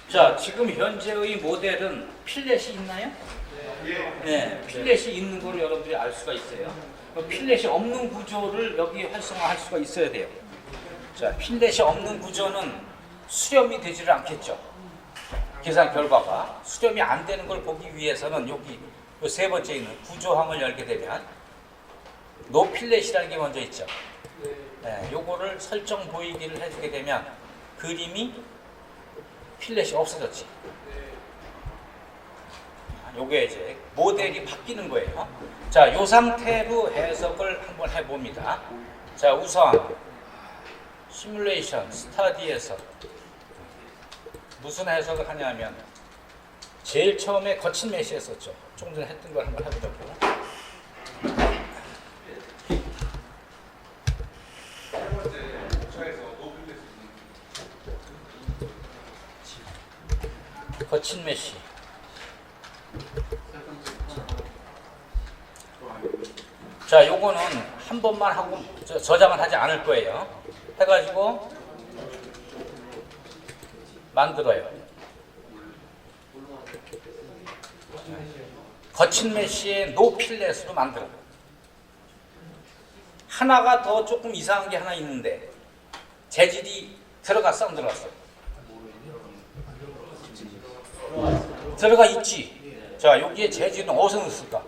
자, 지금 현재의 모델은 필렛이 있나요? 네, 필렛이 있는 걸 여러분들이 알 수가 있어요. 필렛이 없는 구조를 여기 활성화할 수가 있어야 돼요. 자, 필렛이 없는 구조는 수렴이 되지를 않겠죠. 계산 결과가 수렴이 안 되는 걸 보기 위해서는 여기 세 번째 있는 구조항을 열게 되면 노 필렛이라는 게 먼저 있죠. 네, 요거를 설정 보이기를 해주게 되면 그림이 필렛이 없어졌지. 요게 이제 모델이 바뀌는 거예요. 자, 요 상태로 해석을 한번 해봅니다. 자, 우선 시뮬레이션 스타디에서 무슨 해석을 하냐면 제일 처음에 거친 메시 했었죠. 조금 전에 했던 걸 한번 해보자고. 거친 메시. 자, 요거는 한 번만 하고 저장은 하지 않을 거예요. 해가지고 만들어요. 거친 메시의 노 필렛으로 만들어. 하나가 더 조금 이상한 게 하나 있는데 재질이 들어갔어 안 들어갔어? 들어가 있지. 자, 여기에 재질은 어디서 넣었을까?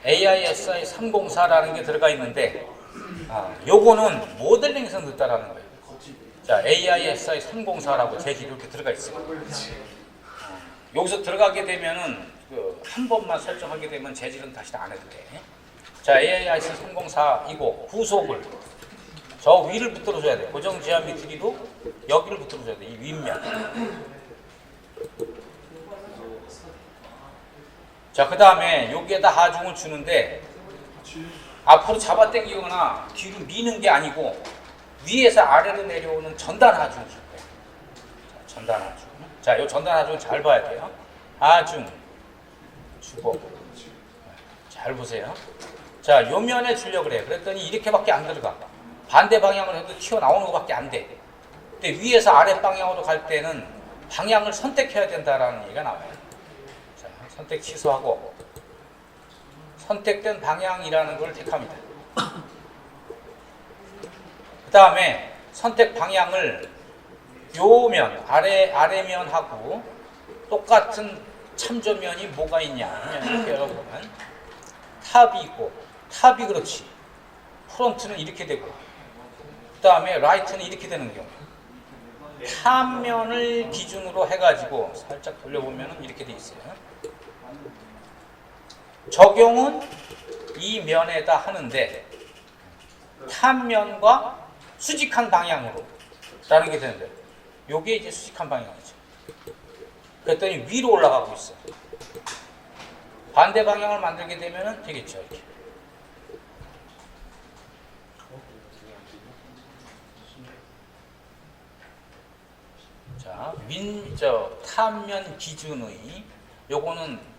AISI 304라는 게 들어가 있는데 요거는 모델링에서 넣었다라는 거예요. 자, AISI 304라고 재질이 이렇게 들어가 있어요. 여기서 들어가게 되면은 한 번만 설정하게 되면 재질은 다시 안 해도 돼. 자, AISI 304이고 구속을 저 위를 붙들어 줘야 돼. 고정 지오메트리로 여기를 붙들어 줘야 돼. 이 윗면. 자, 그 다음에 여기에다 하중을 주는데 앞으로 잡아당기거나 뒤로 미는 게 아니고 위에서 아래로 내려오는 전단 하중을 줄 거예요. 자, 전단 하중. 자, 이 전단 하중을 잘 봐야 돼요. 하중 주고 잘 보세요. 자, 요 면에 주려고 그래요. 그랬더니 이렇게밖에 안 들어가. 반대 방향으로 해도 튀어나오는 것밖에 안 돼. 근데 위에서 아래 방향으로 갈 때는 방향을 선택해야 된다라는 얘기가 나와요. 선택 취소하고 선택된 방향이라는 걸 택합니다. 그 다음에 선택 방향을 요면 아래면하고 똑같은 참조면이 뭐가 있냐 이렇게 열어보면 탑이 있고 탑이 그렇지 프론트는 이렇게 되고 그 다음에 라이트는 이렇게 되는 경우 탑면을 기준으로 해가지고 살짝 돌려보면 이렇게 돼 있어요. 적용은 이 면에다 하는데 탑면과 수직한 방향으로 라는 게 되는데 요게 이제 수직한 방향이죠. 그랬더니 위로 올라가고 있어. 반대 방향을 만들게 되면 되겠죠. 이렇게. 자, 탑면 기준의 요거는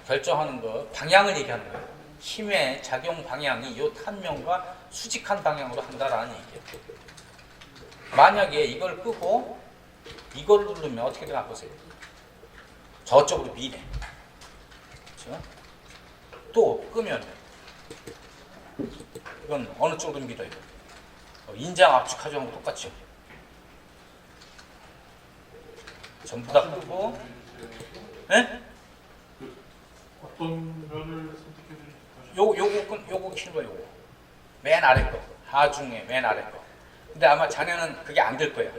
결정하는 거 방향을 얘기하는 거예요. 힘의 작용 방향이 이 탑면과 수직한 방향으로 한다라는 얘기예요. 만약에 이걸 끄고 이걸 누르면 어떻게 되나 보세요. 저쪽으로 미네. 그렇죠? 또 끄면 이건 어느 쪽으로 밀어요? 인장 압축 하정하고 똑같죠. 전부 다 끄고, 네? 어떤 면을 선택해야 될까요? 요거 키는 거 요거. 맨 아래 거. 하중에 맨 아래 거. 근데 아마 자네는 그게 안 될 거예요.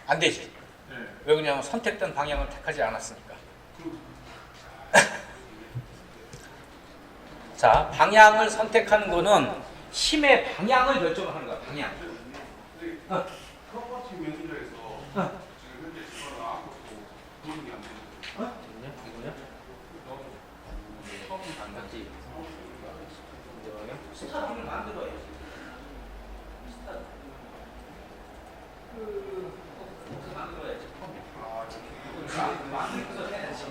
안 되지. 네. 왜 그러냐면 선택된 방향을 택하지 않았으니까. 자, 방향을 선택하는 거는 힘의 방향을 결정하는 거야. 방향. 프로퍼티 매니저에서 지금 현재 지금 아무것도 보이는 게안 되는데. 이거냐? 처음이 안 닿지. 스타팅을 만들어야지. 만들어야지. 만들어서 해야지.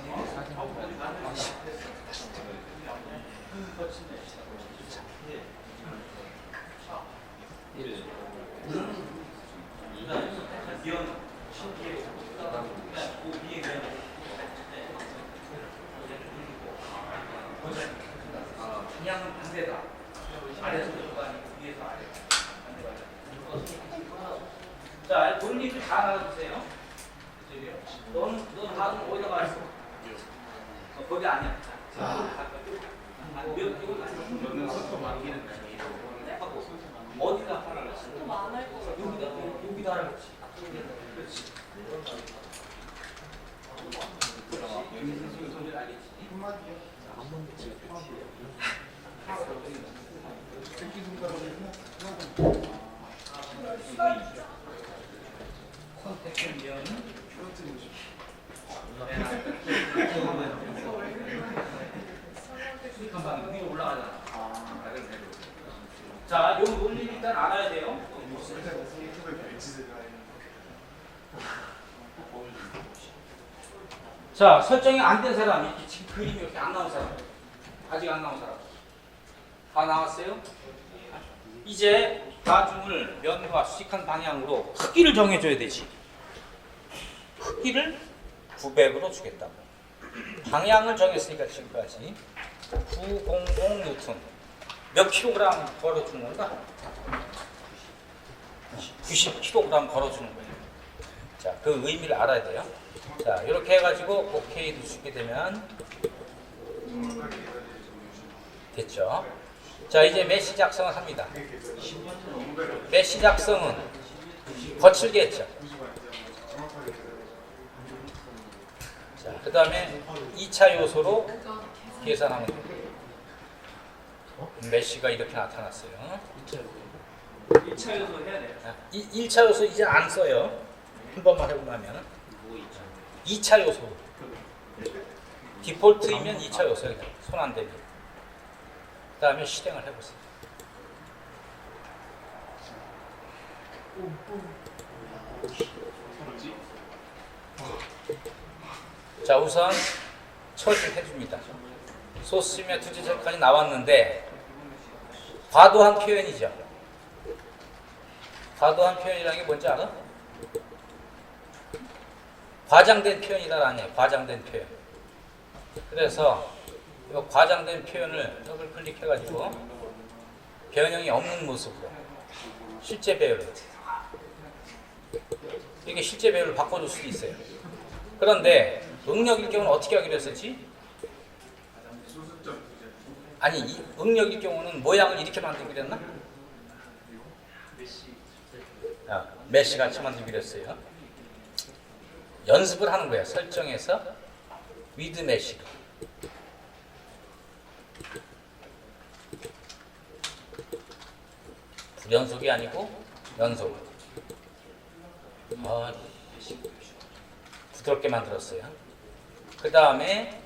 논리를 잘 알아두세요. 넌 다음 어디다 갔어? 거기 아니야. 저는 속도 많기는 어디다 하라 그랬어? 여기다 하라 그랬지. 그렇지. 소리를 알겠지. 선택하면 수익한 방향 위로 올라가잖아. 자, 요 논리 일단 알아야 돼요. 자, 설정이 안 된 사람, 이렇게 지금 그림이 이렇게 안 나온 사람, 아직 안 나온 사람, 다 나왔어요? 이제 가중을 면과 수직한 방향으로 크기를 정해줘야 되지. 크기를 900으로 주겠다고. 방향을 정했으니까 지금까지 900뉴턴. 몇 킬로그램 걸어주는 건가? 90kg 걸어주는 거예요. 자, 그 의미를 알아야 돼요. 자, 이렇게 해가지고 OK도 주게 되면 됐죠. 자, 이제 메시 작성을 합니다. 메시 작성은 거칠게 했죠. 자, 그 다음에 2차 요소로 계산하면 됩니다. 메시가 이렇게 나타났어요. 1차 요소 해야 돼요. 1차 요소 이제 안 써요. 한 번만 해보고 나면 2차 요소. 디폴트이면 2차 요소예요. 손 안 대면. 그 다음에 실행을 해보세요. 자, 우선 처리를 해줍니다. 소스며 투지절까지 나왔는데 과도한 표현이죠. 과도한 표현이라는 게 뭔지 알아? 과장된 표현이다 아니에요. 과장된 표현. 그래서 이 과장된 표현을 더블 클릭해가지고 변형이 없는 모습으로 실제 배열을 이게 실제 배열을 바꿔줄 수도 있어요. 그런데 응력일 경우는 어떻게 하기로 했었지? 아니, 이 응력일 경우는 모양을 이렇게 만들기로 했나? 메시 같이 만들기로 했어요. 연습을 하는 거야. 설정에서 위드 메시로. 불연속이 아니고 연속. 부드럽게 만들었어요. 그 다음에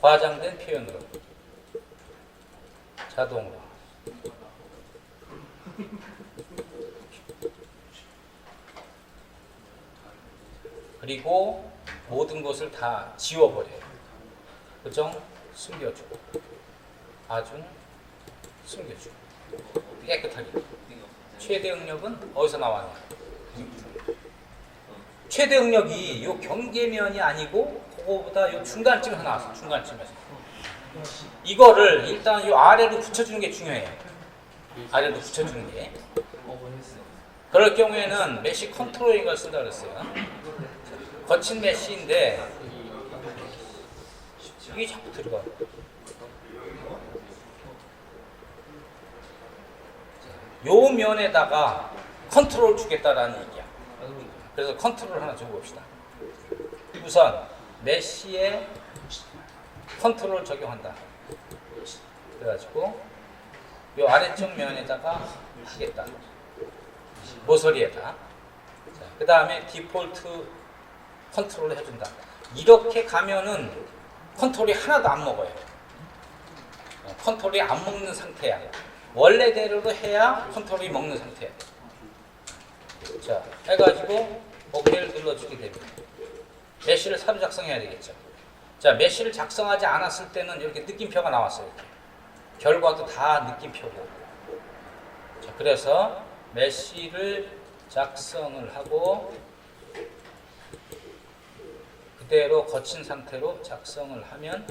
과장된 표현으로 자동으로 그리고 모든 것을 다 지워버려요. 고정 숨겨주고 아중 숨겨주고 깨끗하게. 최대 응력은 어디서 나왔냐? 최대 응력이 요 경계면이 아니고 그거보다 요 중간쯤 하나 왔어. 중간쯤에서 이거를 일단 요 아래로 붙여주는 게 중요해요. 아래로 붙여주는 게. 그럴 경우에는 메시 컨트롤인 걸 쓴다 그랬어요. 거친 메시인데 이게 자꾸 들어가. 요 면에다가 컨트롤 주겠다라는 얘기야. 그래서 컨트롤 하나 줘봅시다. 우선 메시에 컨트롤 적용한다. 그래가지고 요 아래쪽 면에다가 하겠다. 모서리에다. 그 다음에 디폴트 컨트롤을 해준다. 이렇게 가면은 컨트롤이 하나도 안 먹어요. 컨트롤이 안 먹는 상태야. 원래대로도 해야 컨트롤이 먹는 상태야. 자, 해가지고 OK를 눌러주게 됩니다. 메시를 새로 작성해야 되겠죠. 자, 메시를 작성하지 않았을 때는 이렇게 느낌표가 나왔어요. 이렇게. 결과도 다 느낌표고. 자, 그래서 메시를 작성을 하고 그대로 거친 상태로 작성을 하면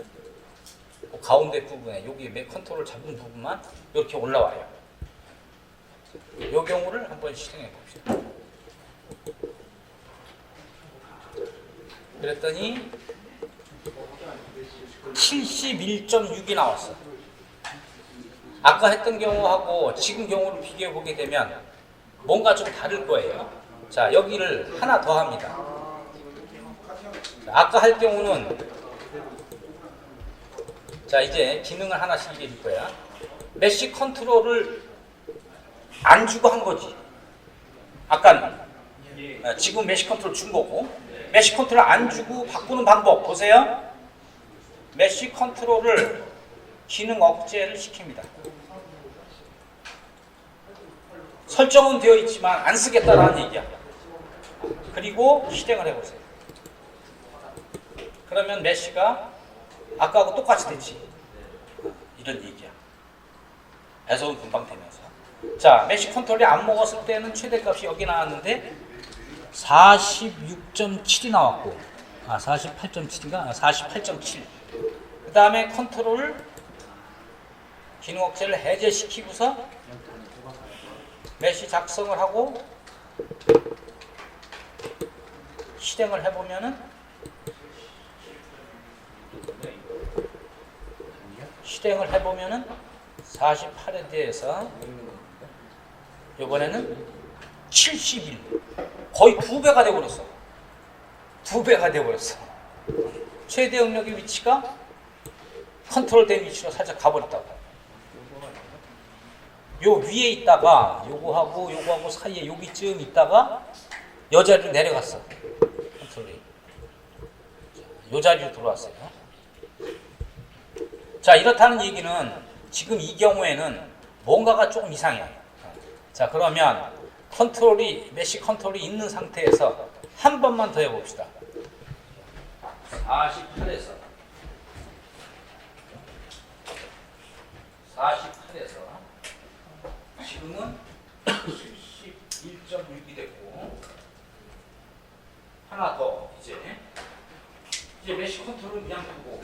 그 가운데 부분에 여기 컨트롤 잡은 부분만 이렇게 올라와요. 이 경우를 한번 실행해 봅시다. 그랬더니 71.6이 나왔어. 아까 했던 경우하고 지금 경우를 비교해 보게 되면 뭔가 좀 다를 거예요. 자, 여기를 하나 더 합니다. 자, 아까 할 경우는 자, 이제 기능을 하나씩 얘기해 줄 거야. 메쉬 컨트롤을 안 주고 한 거지. 아까는 지금 메쉬 컨트롤 준 거고, 메쉬 컨트롤 안 주고 바꾸는 방법 보세요. 메쉬 컨트롤을 기능 억제를 시킵니다. 설정은 되어 있지만 안 쓰겠다라는 얘기야. 그리고 실행을 해보세요. 그러면 메쉬가 아까하고 똑같이 됐지. 이런 얘기야. 배속은 금방 되면서. 자, 메쉬 컨트롤이 안 먹었을 때는 최대값이 여기 나왔는데 46.7이 나왔고, 48.7인가? 48.7. 그 다음에 컨트롤 기능 억제를 해제시키고서 메쉬 작성을 하고 실행을 해보면은 48에 대해서 이번에는 71, 거의 2배가 되어버렸어. 2배가 되어버렸어. 최대 응력의 위치가 컨트롤 된 위치로 살짝 가버렸다고. 요 위에 있다가 요거하고 사이에 여기쯤 있다가 요 자리로 내려갔어. 컨트롤이. 요 자리로 들어왔어요. 자, 이렇다는 얘기는 지금 이 경우에는 뭔가가 조금 이상해. 자, 그러면 메쉬 컨트롤이 있는 상태에서 한 번만 더 해봅시다. 48에서 지금은 71.6이 됐고, 하나 더 이제 메쉬 컨트롤은 그냥 두고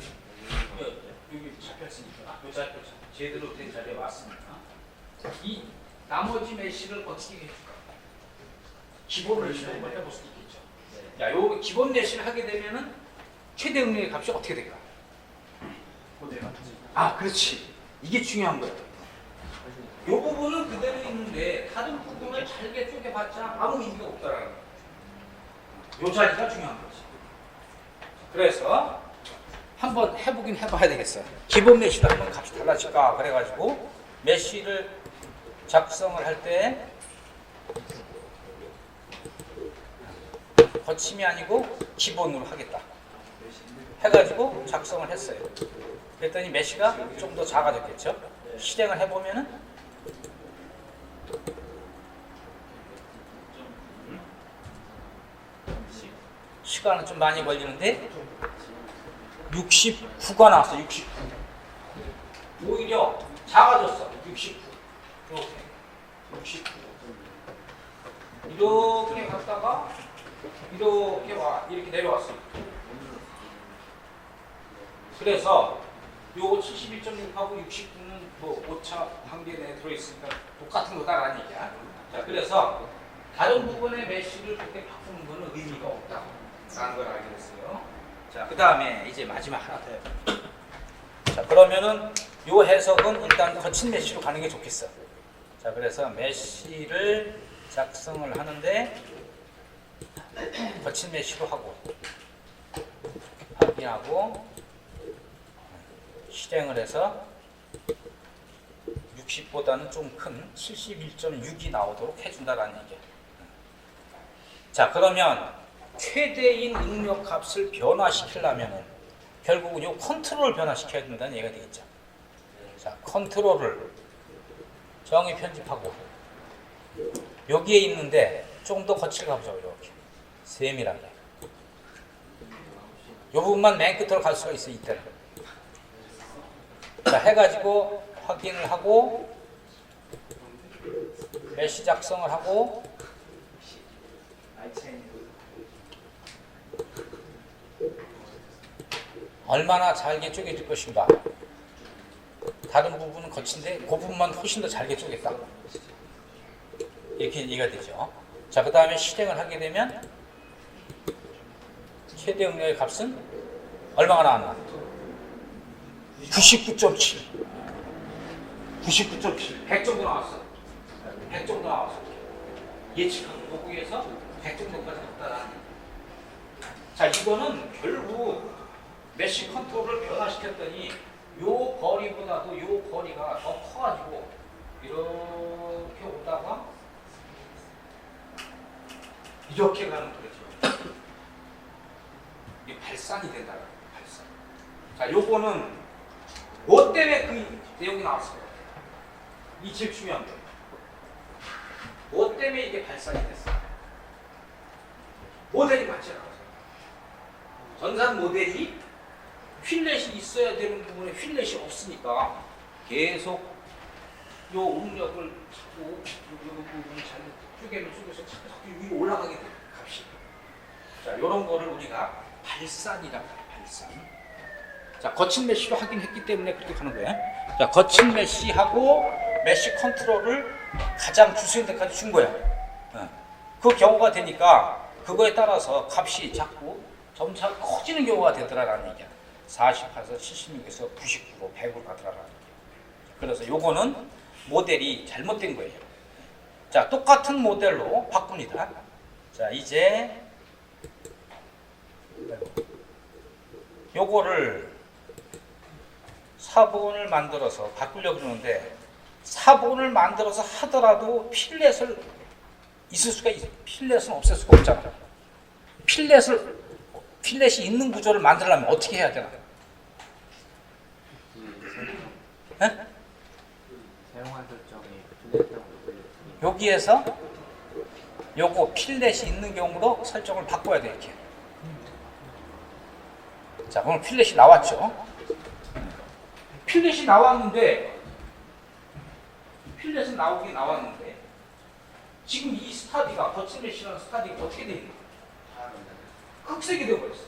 여기 잡혔으니까 이 자리 제대로 된 자리에 왔으니까 이 나머지 메쉬를 어떻게 해줄까? 기본 메쉬를 한번 해볼 수도 있겠죠. 야, 요 기본 메쉬를 하게 되면은 최대 응력의 값이 어떻게 될까? 그렇지. 이게 중요한 거야. 이 부분은 그대로 있는데 다른 부분을 잘게 쪼개봤자 아무 의미가 없다라는 거야. 이 자리가 중요한 거지. 그래서 한번 해보긴 해봐야 되겠어. 기본 메쉬도 한번 값이 달라질까 그래가지고 메쉬를 작성을 할 때 거침이 아니고 기본으로 하겠다 해가지고 작성을 했어요. 그랬더니 메쉬가 좀 더 작아졌겠죠. 실행을 해보면은 시간은 좀 많이 걸리는데 69가 나왔어. 69. 오히려 작아졌어. 69. 이렇게 69. 이렇게 갔다가 이렇게 내려왔어. 그래서 요 71.6하고 69는 뭐 오차 한개 내에 들어있으니까 똑같은 거다라는 얘기야. 자, 그래서 다른 부분의 메쉬를 그렇게 바꾸는 거는 의미가 없다라는 걸 알게 됐어요. 자, 그 다음에 이제 마지막 하나 더 해요. 자, 그러면은 요 해석은 일단 거친 메쉬로 가는 게 좋겠어. 자, 그래서 메쉬를 작성을 하는데 거친 메쉬로 하고 확인하고 실행을 해서 60보다는 좀 큰 71.6이 나오도록 해준다라는 얘기야. 자, 그러면 최대인 응력 값을 변화시키려면 결국은 이 컨트롤을 변화시켜야 된다는 얘기가 되겠죠. 자, 컨트롤을 정의 편집하고 여기에 있는데 조금 더 거칠게 가보자. 이렇게 세밀하게 이 부분만 맨 끝으로 갈 수가 있어. 이때는 자, 해가지고 확인을 하고 메쉬 작성을 하고 얼마나 잘게 쪼개질 것인가. 다른 부분은 거친데 그 부분만 훨씬 더 잘게 쪼갰다. 이렇게 얘기가 되죠. 자, 그 다음에 실행을 하게 되면 최대 응력의 값은 얼마가 나왔나? 99.7. 99.7. 100 정도 나왔어. 100 정도 나왔어. 예측한 거기에서 100 정도까지 갔다라는. 자, 이거는 결국 메쉬 컨트롤을 변화시켰더니 요 거리보다도 요 거리가 더 커가지고 이렇게 오다가 이렇게 가는 거죠. 이게 발산이 된다는 거예요. 발산. 자, 요거는 뭐 때문에 그 내용이 나왔어요? 이 제일 중요한 거예요. 뭐 때문에 이게 발산이 됐어요? 모델이 맞지 않아요. 전산 모델이 휠렛이 있어야 되는 부분에 휠렛이 없으니까 계속 요 응력을 자꾸 요 부분을 잘 쪼개서 자꾸 위로 올라가게 돼요. 값이. 자, 요런 거를 우리가 발산이라고 해요. 발산. 자, 거친 메쉬로 확인했기 때문에 그렇게 가는 거예요. 자, 거친 메쉬하고 메쉬 컨트롤을 가장 주수인 데까지 준 거야. 그 경우가 되니까 그거에 따라서 값이 자꾸 점차 커지는 경우가 되더라라는 얘기야. 48에서 76에서 99로 100으로 가더라라는 얘기야. 그래서 요거는 모델이 잘못된 거예요. 자, 똑같은 모델로 바꿉니다. 자, 이제 요거를 사본을 만들어서 바꾸려고 그러는데 사본을 만들어서 하더라도 필렛을 있을 수가 있어요. 필렛은 없앨 수가 없잖아. 필렛이 있는 구조를 만들려면 어떻게 해야 되나? 사용한 설정이 필렛하고 여기에서 요거 필렛이 있는 경우로 설정을 바꿔야 돼 이렇게. 자, 그럼 필렛이 나왔죠. 필렛이 나왔는데 필렛은 나오긴 나왔는데 지금 이 스타디가 거친 메쉬라는 스타디가 어떻게 돼 있는 거야? 흑색이 되어버렸어.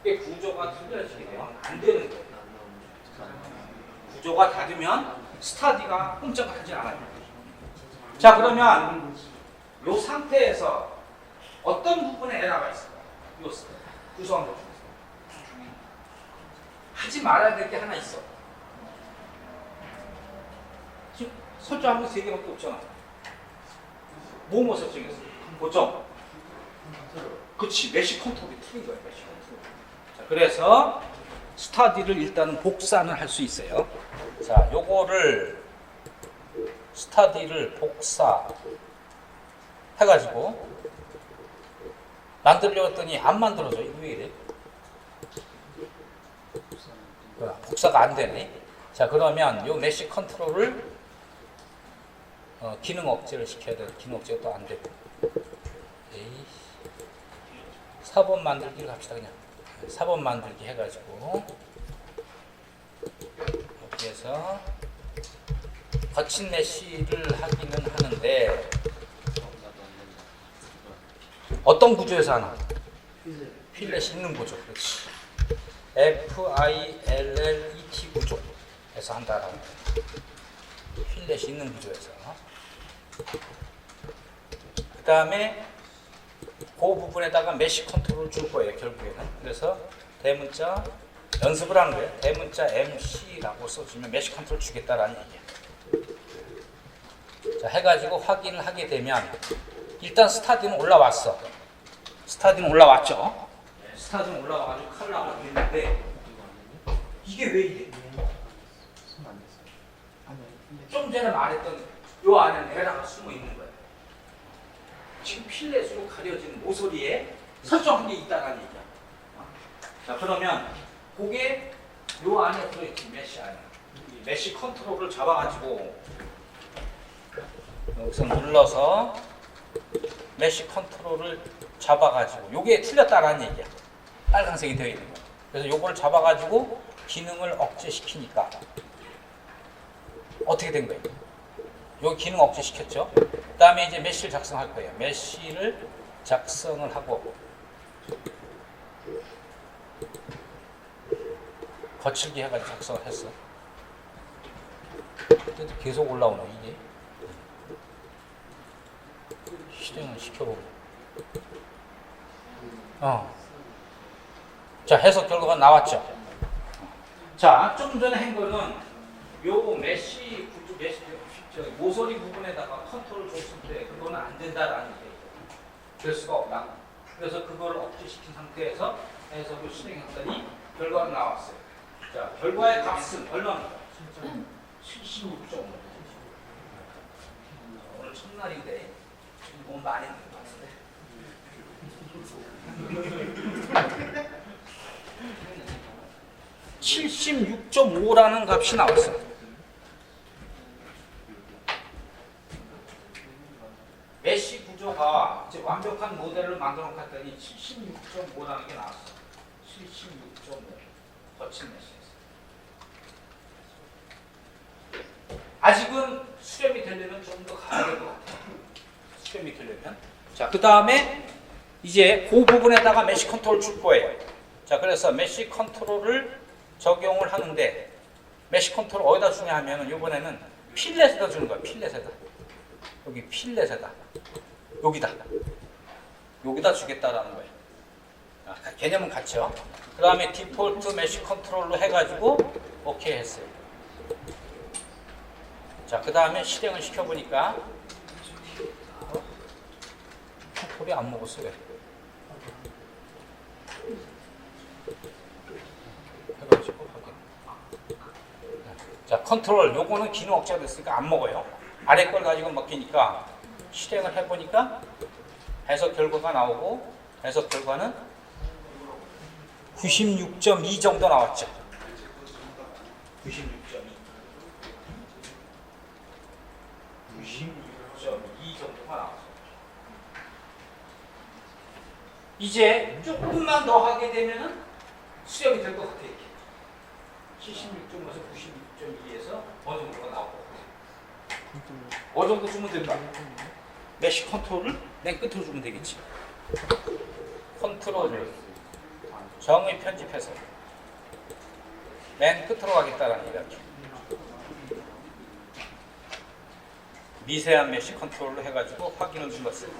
이게 구조가 틀려지게 되면 안 되는 거예요. 구조가 다르면 스타디가 꼼짝하지 않아요. 자, 그러면 이 상태에서 어떤 부분에 에러가 있을까요? 이 구성한 것 중에서 하지 말아야 될 게 하나 있어. 지금 설정한 거 3개밖에 없잖아. 뭐뭐 설정했어? 고점. 그치, 메쉬 컨트롤이 틀린 거야. 메쉬 컨트롤. 자, 그래서 스타디를 일단은 복사는 할 수 있어요. 자, 요거를 스타디를 복사 해가지고 만들려고 했더니 안 만들어져. 이거 왜 이래? 복사가 안 되네. 자, 그러면 요 메쉬 컨트롤을 기능 억제를 시켜야 돼. 기능 억제가 또 안 되고. 에이. 4번 만들기를 합시다. 그냥 4번 만들기 해가지고 여기에서 거친 메쉬를 하기는 하는데 어떤 구조에서 하나? 필렛이 있는 구조. 그렇지. FILLET 구조에서 한다라고. 필렛이 있는 구조에서. 그 다음에 그 부분에다가 메쉬 컨트롤을 줄 거예요, 결국에는. 그래서 대문자 연습을 하는 거예요. 대문자 MC라고 써주면 메쉬 컨트롤 주겠다라는 얘기예요. 자, 해가지고 확인을 하게 되면 일단 스타디는 올라왔어. 스타디는 올라왔죠. 스타디는 올라와가지고 컬러가 됐는데 이게 왜 이래? 좀 전에 말했던 요 안에 에러가 숨어 있는 거예요. 지금 필렛으로 가려진 모서리에 설정한 게 있다는 얘기야. 자, 그러면 그게 요 안에 들어있지, 메쉬 안에. 이 메쉬 컨트롤을 잡아가지고 여기서 눌러서 메쉬 컨트롤을 잡아가지고 요게 틀렸다라는 얘기야. 빨간색이 되어 있는 거. 그래서 요걸 잡아가지고 기능을 억제시키니까 어떻게 된 거예요? 요 기능 억제시켰죠. 그 다음에 이제 메쉬를 작성할 거예요. 메쉬를 작성을 하고 거칠게 해가지고 작성을 했어. 근데 계속 올라오네 이게. 실행을 시켜보고. 자, 해석 결과가 나왔죠. 자, 좀 전에 한 거는 요 메쉬 구조, 모서리 부분에다가 컨트롤 줬을 때 그거는 안 된다라는 얘기예요. 될 수가 없다. 그래서 그거를 억제시킨 상태에서 해석을 실행했더니 결과가 나왔어요. 자, 결과의 값은 얼마입니까? 76.5. 오늘 첫날인데 지금 너무 많이 된 것 같은데. 76.5라는 값이 나왔어. 메쉬 구조가 이제 완벽한 모델을 만들어 놓았더니 76.5라는 게 나왔어. 76.5 거친 메쉬에서. 아직은 수렴이 되려면 좀 더 가야 될 것 같아요. 수렴이 되려면. 자, 그 다음에 이제 그 부분에다가 메쉬 컨트롤 줄 거예요. 자, 그래서 메쉬 컨트롤을 적용을 하는데 메쉬 컨트롤 어디다 주냐 하면은 이번에는 필렛에다 주는 거야. 필렛에다. 여기 필렛에다. 여기다 주겠다라는 거예요. 아, 개념은 같죠. 그 다음에 디폴트 메쉬 컨트롤로 해가지고 오케이 했어요. 자, 그 다음에 실행을 시켜보니까 소리 안 먹었어 왜? 해가지고 확인. 자, 컨트롤 요거는 기능 억제가 됐으니까 안 먹어요. 아래 걸 가지고 먹히니까 실행을 해보니까 해석 결과가 나오고 해석 결과는 96.2 정도 나왔죠. 96.2 정도가 나왔어요. 이제 조금만 더 하게 되면은 수렴이 될 것 같아요. 76.5에서 96.2에서 어느 정도가 나올 것 같아요. 어느 정도 주면 될까? 메쉬 컨트롤을 맨 끝으로 주면 되겠지. 컨트롤을 정의 편집해서 맨 끝으로 가겠다라는 이야기. 미세한 메쉬 컨트롤로 해가지고 확인을 눌렀어요.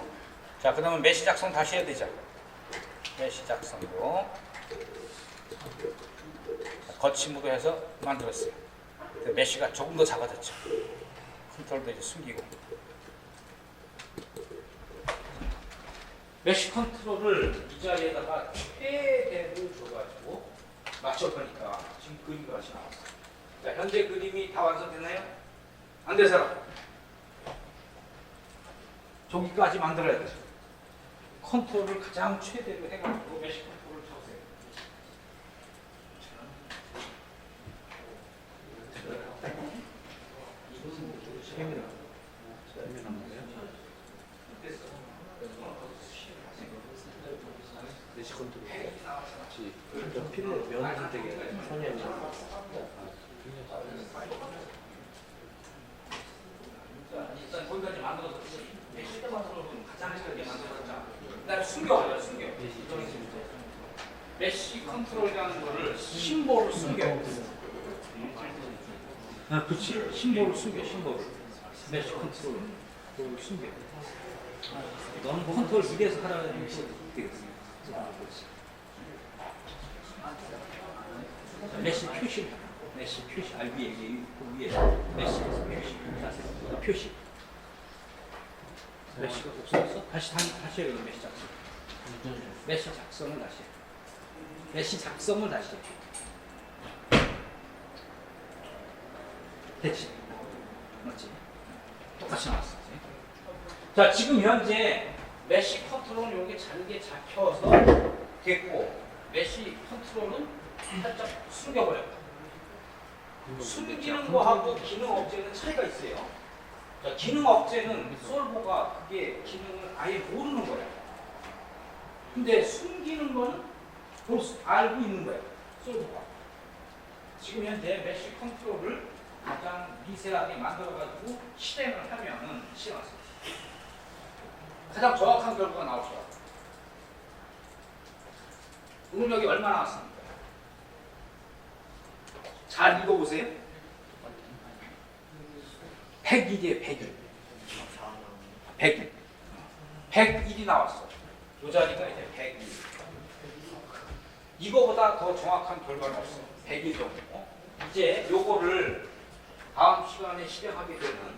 자, 그러면 메쉬 작성 다시 해야 되죠. 메쉬 작성으로 거침으로 해서 만들었어요. 메쉬가 조금 더 작아졌죠. 컨트롤도 이제 숨기고. 메쉬 컨트롤을 이 자리에다가 최대를 줘가지고 맞춰보니까 지금 그림이 같이 나왔어요. 자, 현재 그림이 다 완성됐나요? 안 된 사람? 저기까지 만들어야 돼요. 컨트롤을 가장 최대로 해가지고 메쉬 컨트롤을 쳐보세요. 메쉬 컨트롤. 필요 면 선택에 선이하면 일단 거기까지 만들어서 메쉬를 만들어서 가장 쉽게 만들었자. 그다음에 숨겨요, 숨겨. 메쉬 컨트롤이라는 거를 심볼을 숨겨요. 아, 그렇지. 심볼을 숨겨, 심볼을. 메쉬 컨트롤을 숨겨. 너는 컨트롤 위에서 하라는 게 되겠어. 메쉬 표시, 메쉬 표시, 위에 메쉬 표시. 메쉬가 없어졌어? 다시 해야 돼. 메쉬 작성. 메쉬 작성을 다시 해. 메쉬 작성을 다시 해. 됐지? 맞지? 똑같이 나왔어. 자, 지금 현재 메쉬 컨트롤은 여기 잘게 잡혀서 됐고, 메쉬 컨트롤은 살짝 숨겨버려. 숨기는 거하고 기능 억제는 차이가 있어요. 자, 기능 억제는 솔버가 그게 기능을 아예 모르는 거야. 근데 숨기는 거는 알고 있는 거야. 솔버가. 지금 현재 메쉬 컨트롤을 가장 미세하게 만들어가지고 실행을 하면은 가장 정확한 결과가 나올 거야. 응용력이 얼마 나왔습니까? 잘 읽어보세요. 101이에요, 101. 101. 101이 나왔어. 이 자리가 이제 101. 이거보다 더 정확한 결과는 없어요. 100일 정도. 이제 요거를 다음 시간에 실행하게 되면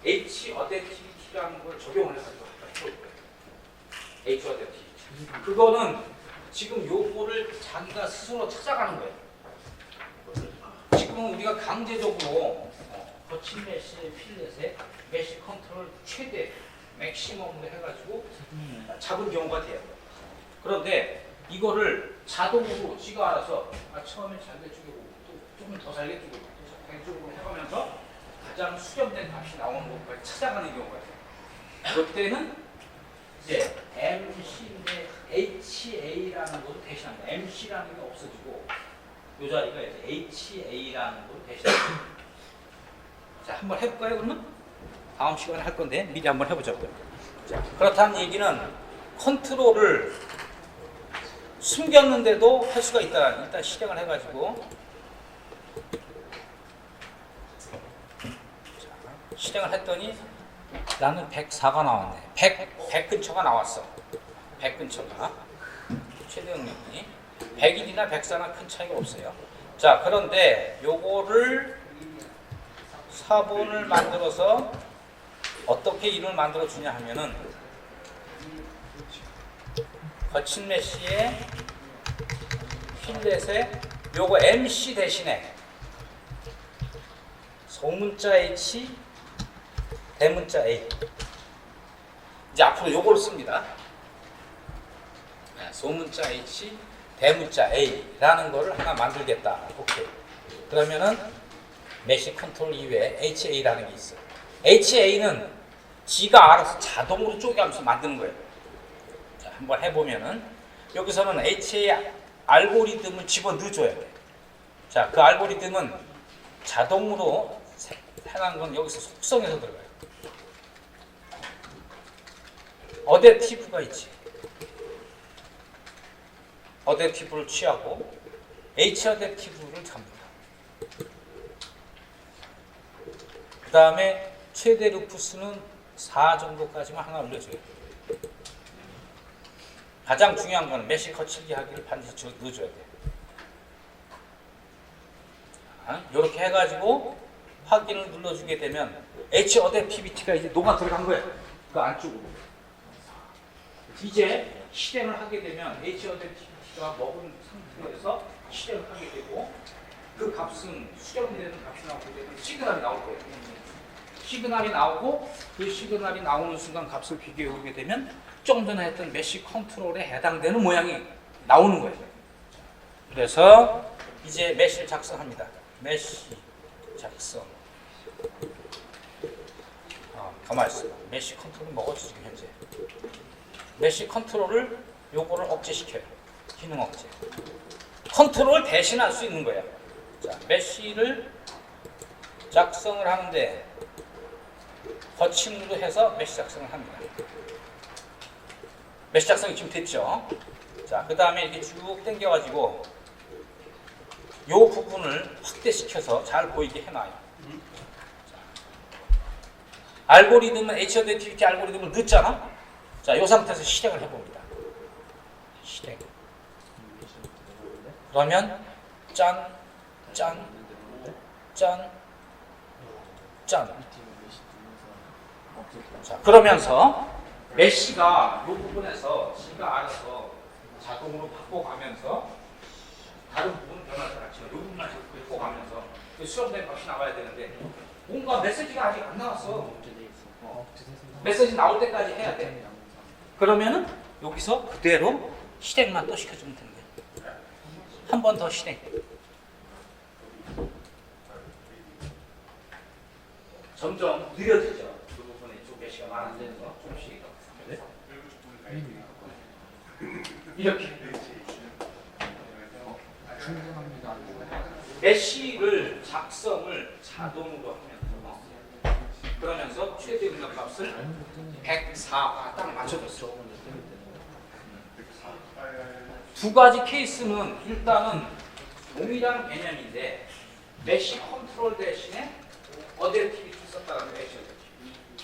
H 어댑티비티라는 걸 적용을 해가지고 해볼 거예요. H 어댑티비티. 그거는 지금 요거를 자기가 스스로 찾아가는 거예요. 지금은 우리가 강제적으로 거친 메쉬의 필렛에 메쉬 컨트롤 최대 맥시멈으로 해가지고 잡은 경우가 돼요. 그런데 이거를 자동으로 지가 알아서 처음에 잘게 죽이고 또 조금 더 잘게 죽이고 또 잘게 죽이고 해가면서 가장 수렴된 값이 나오는 것까지 찾아가는 경우가 있어요. 그때는 이제 MC인데 HA라는 것도 대신합니다. MC라는 게 없어지고 이 자리가 이제 HA라는 것도 대신합니다. 자, 한번 해볼까요, 그러면? 다음 시간에 할 건데 미리 한번 해보자고요. 자, 그렇다는 얘기는 컨트롤을 숨겼는데도 할 수가 있다. 일단 실행을 해가지고 자, 실행을 했더니 나는 104가 나왔네. 100 근처가 나왔어. 100 근처가 최대 능력이 100일이나 104나 큰 차이가 없어요. 자, 그런데 요거를 사본을 만들어서 어떻게 이름을 만들어 주냐 하면은 거친 메쉬의 필렛에 요거 MC 대신에 소문자 H 대문자 A 이제 앞으로 요걸 씁니다. 소문자 H 대문자 A라는 거를 하나 만들겠다. 오케이. 그러면은 메쉬 컨트롤 이외에 HA라는 게 있어요. HA는 지가 알아서 자동으로 쪼개면서 만드는 거예요. 자, 한번 해보면은 여기서는 HA 알고리즘을 집어 넣어줘야 돼. 자, 그 알고리즘은 자동으로 해놓은 건 여기서 속성에서 들어가요. 어댑티브가 있지. 어댑티브를 취하고 H 어댑티브를 잡니다. 그 다음에 최대 루프 수는 4 정도까지만 하나 올려줘요. 가장 중요한 거는 메쉬 거칠기 하기를 반드시 넣어줘야 돼. 이렇게 해가지고 확인을 눌러주게 되면 H 어댑티비티가 이제 녹아 들어간 거예요. 그 안쪽으로. 이제 실행을 하게 되면 H 어댑티비티가 먹은 상태에서 실행을 하게 되고 그 값은 수렴되는 값이 나오게 되면 시그널이 나올 거예요. 시그널이 나오고 그 시그널이 나오는 순간 값을 비교해 보게 되면 좀 전에 했던 메쉬 컨트롤에 해당되는 모양이 나오는 거예요. 그래서 이제 메쉬를 작성합니다. 메쉬 작성. 가만히 있어. 메쉬 컨트롤을 먹었지 지금 현재. 메쉬 컨트롤을 요거를 억제시켜요. 기능 억제. 컨트롤을 대신할 수 있는 거예요. 자, 메쉬를 작성을 하는데 거침으로 해서 메쉬 작성을 합니다. 메쉬 작성이 지금 됐죠. 자, 그 다음에 이렇게 쭉 당겨가지고 요 부분을 확대시켜서 잘 보이게 해놔요. 자, 알고리즘은 H 어댑티비티 알고리즘을 넣었잖아. 자, 요 상태에서 실행을 해봅니다. 실행. 그러면 짠, 짠, 짠, 짠. 자, 그러면서 메쉬가 이 부분에서 지가 알아서 자동으로 바꿔가면서 다른 부분은 변하지 않지만 이 부분만 바꿔가면서 수렴된 값이 나와야 되는데 뭔가 메시지가 아직 안 나왔어. 메시지 나올 때까지 해야 돼. 그러면은 여기서 그대로 실행만 또 시켜주면 되는 거야. 한 번 더 실행. 점점 느려지죠. 그 부분에 좀 메시가 많아지면서 조금씩 이렇게 메시를 작성을 자동으로 하면서 그러면서 최대 응답 값을 104가 딱 맞춰줬어. 두 가지 케이스는 일단은 동일한 개념인데 메시 컨트롤 대신에 어댑티비티 썼다는 메시 어댑티비티.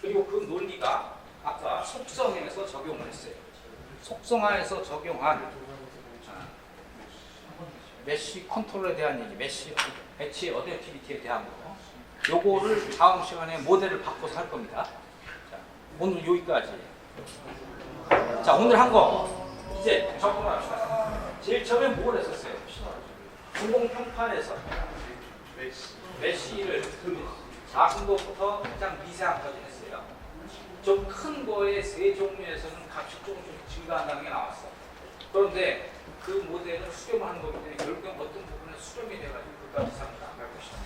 그리고 그 논리가 아까 속성에서 적용을 했어요. 속성하에서 적용한 메쉬 컨트롤에 대한 얘기, 메쉬 배치 어댑티비티에 대한 거. 요거를 다음 시간에 모델을 바꿔서 할 겁니다. 자, 오늘 여기까지. 자, 오늘 한 거 이제 접근을 합시다. 제일 처음에 뭘 했었어요? 공공평판에서 메쉬를 작은 것부터 가장 미세한 까지 했어요. 좀 큰 거의 세 종류에서는 값이 조금 증가한다는 게 나왔어. 그런데 그 모델은 수렴하는 거기 때문에 결국엔 어떤 부분에 수렴이 돼가지고 그 값 이상을 안 갈 것이다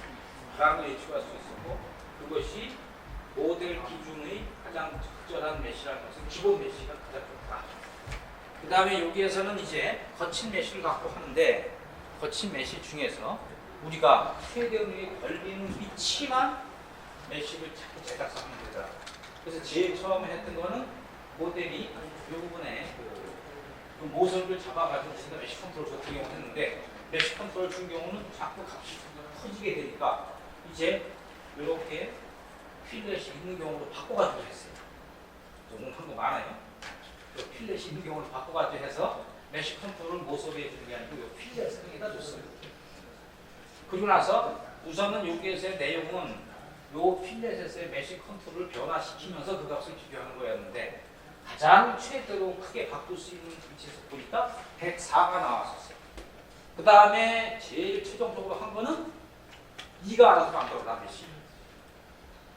라는 걸 예측할 수 있었고, 그것이 모델 기준의 가장 적절한 메쉬라는 것은 기본 메쉬가 가장 좋다. 그 다음에 여기에서는 이제 거친 메쉬를 갖고 하는데, 거친 메쉬 중에서 우리가 최대음에 걸리는 위치만 메쉬를 자꾸 제작하면 되더라. 그래서 제일 처음에 했던 거는 모델이 이 부분에 그 모서리를 잡아가지고 우리가 메쉬 컨트롤 같은 경우 했는데, 메쉬 컨트롤 같은 경우는 자꾸 값이 커지게 되니까 이제 이렇게 필렛이 있는 경우로 바꿔가지고 했어요. 조금 한 거 많아요. 필렛이 있는 경우로 바꿔가지고 해서 메쉬 컨트롤을 모서리에 주는 게 아니고 이 필렛을 여기다 줬어요. 그리고 나서 우선은 여기에서의 내용은 요 필렛에서의 메쉬 컨트롤을 변화시키면서 그 값을 비교하는 거였는데, 가장 최대로 크게 바꿀 수 있는 위치에서 보니까 104가 나왔었어요. 그 다음에 제일 최종적으로 한 거는 네가 알아서 만들어라 메쉬.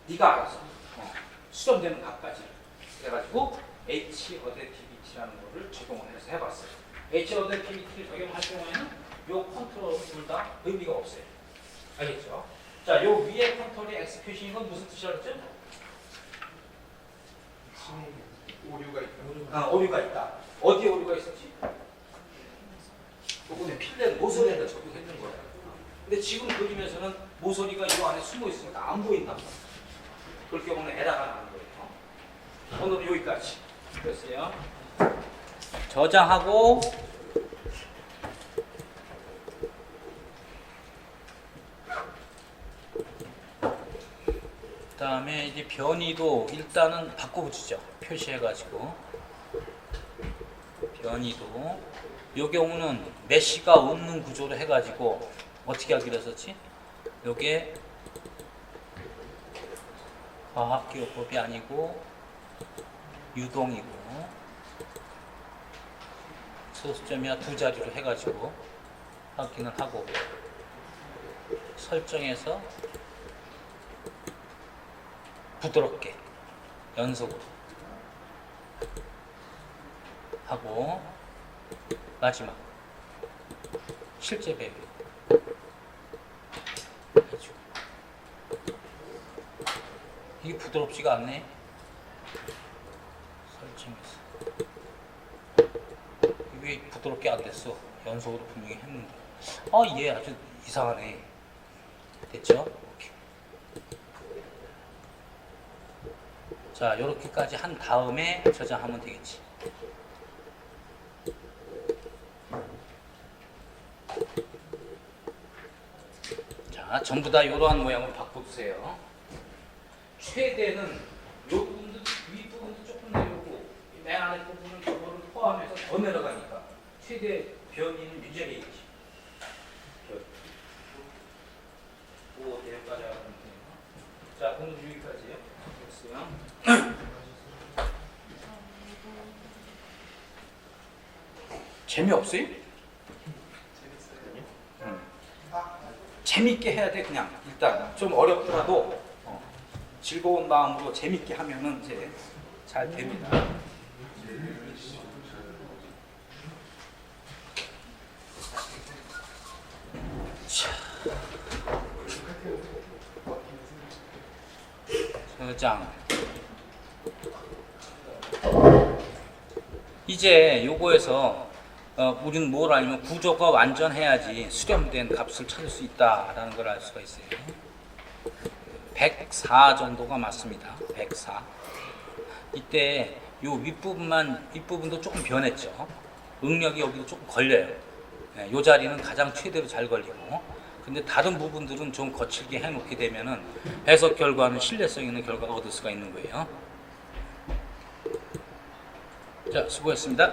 네가 알아서 수렴되는 값까지 그래가지고 H 어댑티비티라는 거를 적용을 해서 해봤어요. H 어댑티비티를 적용할 경우에는 요 컨트롤은 둘 다 의미가 없어요. 알겠죠? 자, 요 위에 컨트롤이 X 표시인 건 무슨 뜻이라고 했죠? 오류가 있다. 오류가 있다. 어디에 오류가 있었지? 요번에 필렛 모서리에다 적용했는 거예요. 근데 지금 그림에서는 모서리가 이 안에 숨어 있으니까 안 보인다. 그럴 경우는 에러가 나는 거예요. 오늘은 여기까지. 됐어요. 저장하고 그 다음에 이제 변이도 일단은 바꿔붙이죠. 표시해가지고 변이도 요 경우는 메쉬가 없는 구조로 해가지고 어떻게 하기로 했었지? 요게 화학기호법이 아니고 유동이고 소수점이나 두 자리로 해가지고 확인을 하고 설정해서 부드럽게 연속으로 하고 마지막 실제 배우 해주고. 이게 부드럽지가 않네. 설정해서 이게 부드럽게 안 됐어. 연속으로 분명히 했는데 얘 아주 이상하네. 됐죠? 오케이. 자, 이렇게까지 한 다음에 저장하면 되겠지. 자, 전부 다 이러한 모양으로 바꿔주세요. 최대는 요 부분도 윗부분도 조금 내려오고 맨 안에 부분은 저거를 포함해서 더 내려가니까 최대 변이는 유지하겠지. 오, 대까지 하면 돼요. 자, 오늘 여기까지요. 됐어요. 재미없어요? 재밌게 해야 돼. 그냥 일단 좀 어렵더라도 즐거운 마음으로 재밌게 하면은 이제 잘 됩니다. 자, 저장. 이제 요거에서 우리는 뭘 알면 구조가 완전해야지 수렴된 값을 찾을 수 있다라는 걸 알 수가 있어요. 104 정도가 맞습니다. 104. 이때 요 윗부분도 조금 변했죠. 응력이 여기도 조금 걸려요. 요 자리는 가장 최대로 잘 걸리고, 근데 다른 부분들은 좀 거칠게 해놓게 되면은 해석 결과는 신뢰성 있는 결과가 얻을 수가 있는 거예요. 자, 수고했습니다.